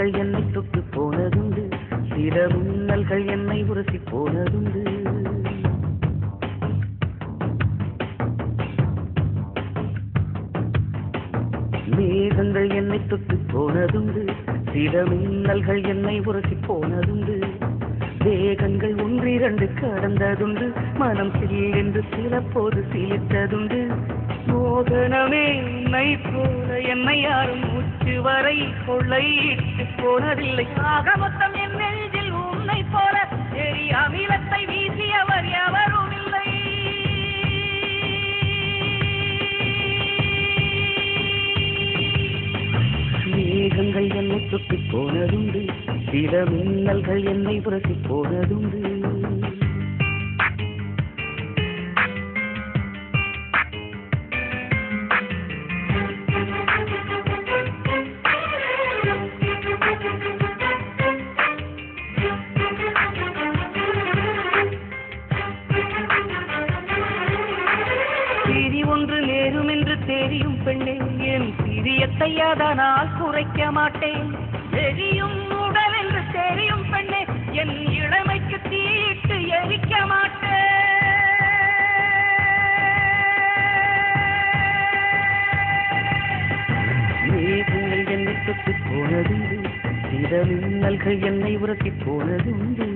மேகங்கள் என்னை தொட்டு போனதுண்டு, சில மின்னல்கள் என்னை உரசி போனதுண்டு. மேகங்கள் என்னை தொட்டு போனதுண்டு, சில மின்னல்கள் என்னை உரசி போனதுண்டு. வேகங்கள் ஒன்றிரண்டு கடந்ததுண்டு, மனம் சில்லென்று சில போது சிலித்ததுண்டு. மோகனமே உன்னை போல என்னை யாரும் மூச்சு வரை கொள்ளையிட்டு போனதில்லை. ஆக மொத்தம் என் நெஞ்சில் உன்னை போல எரி அமிலத்தை வீசியவர் எவரும் இல்லை. மேகங்கள் என்னை தொட்டு போனதுண்டு, சில மின்னல்கள் என்னை உரசி போனதுண்டு. சிரி ஒன்று நேரும் என்று தெரியும் பெண்ணே, என் சிறியத்தை அதனால் குறைக்க மாட்டேன். எரியும் உடல் என்று தெரியும் பெண்ணே, என் இளமைக்கு தீட்டு எரிக்க மாட்டேன். மேகங்கள் என்னை தொட்டு போனதுண்டு, சில மின்னல்கள் என்னை உரசி போனதுண்டு.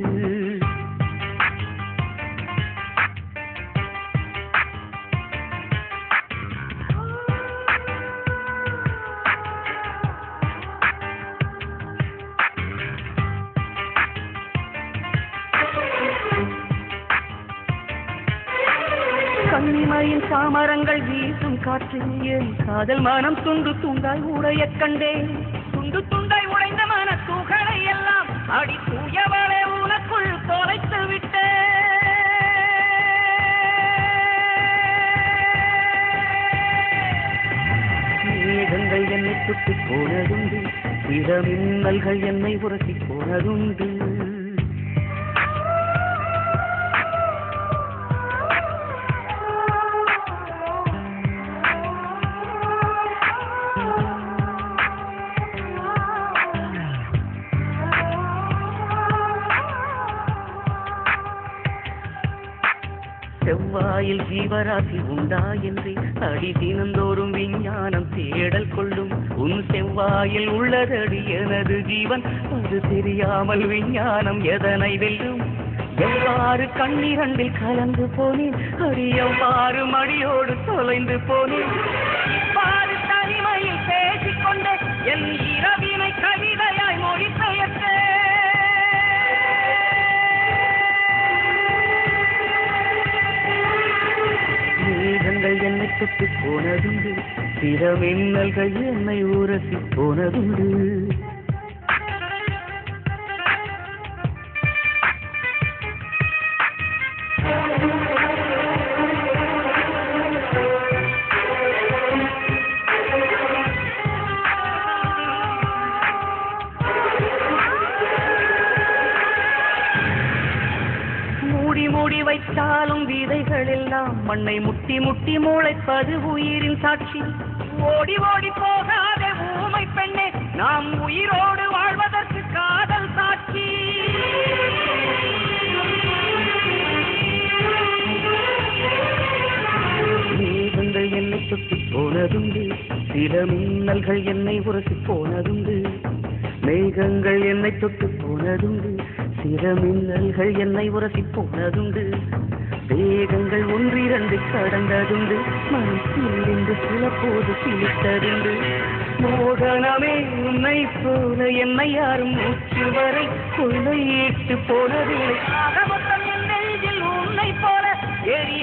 கண்ணிமையின் சாமரங்கள் வீசும் காற்றில் என் காதல் மனம் துண்டு துண்டாய் உடைய கண்டேன். துண்டு துண்டாய் உடைந்த மன துகளை எல்லாம் அடி தூயவளே உனக்குள் தொலைத்து விட்டேன். மேகங்கள் என்னை தொட்டு போனதுண்டு, சில மின்னல்கள் என்னை உரசி போனதுண்டு. செவ்வாயில் ஜீவராசி உண்டா என்று அடி தினந்தோறும் விஞ்ஞானம் தேடல் கொள்ளும். உன் செவ்வாயில் உள்ளதடி எனது ஜீவன், அது தெரியாமல் விஞ்ஞானம் எதனை வெல்லும். எவ்வாறு கண்ணிரண்டில் கலந்து போனேன், அடி எவ்வாறு மடியோடு தொலைந்து போனேன். இவ்வாறு தனிமையில் பேசிக்கொண்டு என் இரவினை கவிதையாய் மொழி பெயர்த்தேன். மேகங்கள் என்னை தொட்டு போனதுண்டு, சில மின்னல்கள் என்னை உரசி போனதுண்டு. மூடி மூடி வைத்தாலும் விதைகள் எல்லாம் மண்ணை முட்டி முட்டி முளைப்பது உயிரின் சாட்சி. ஓடி ஓடி போகாத ஊமை பெண்ணே, நாம் உயிரோடு வாழ்வதற்கு காதல் சாட்சி. மேகங்கள் என்னை தொட்டு போனதுண்டு, சில மின்னல்கள் என்னை உரசி போனதுண்டு. மேகங்கள் என்னை தொட்டு போனதுண்டு, சில மின்னல்கள் என்னை உரசி போனதுண்டு. வேகங்கள் ஒன்றிரண்டு கடந்ததுண்டு, மனசில் என்று சில போது சிலித்ததுண்டு. மோகனமே உன்னை போல என்னை யாரும் மூச்சு வரை கொள்ளையிட்டு போனதில்லை. ஆக மொத்தம் என் நெஞ்சில் உன்னை போல எரி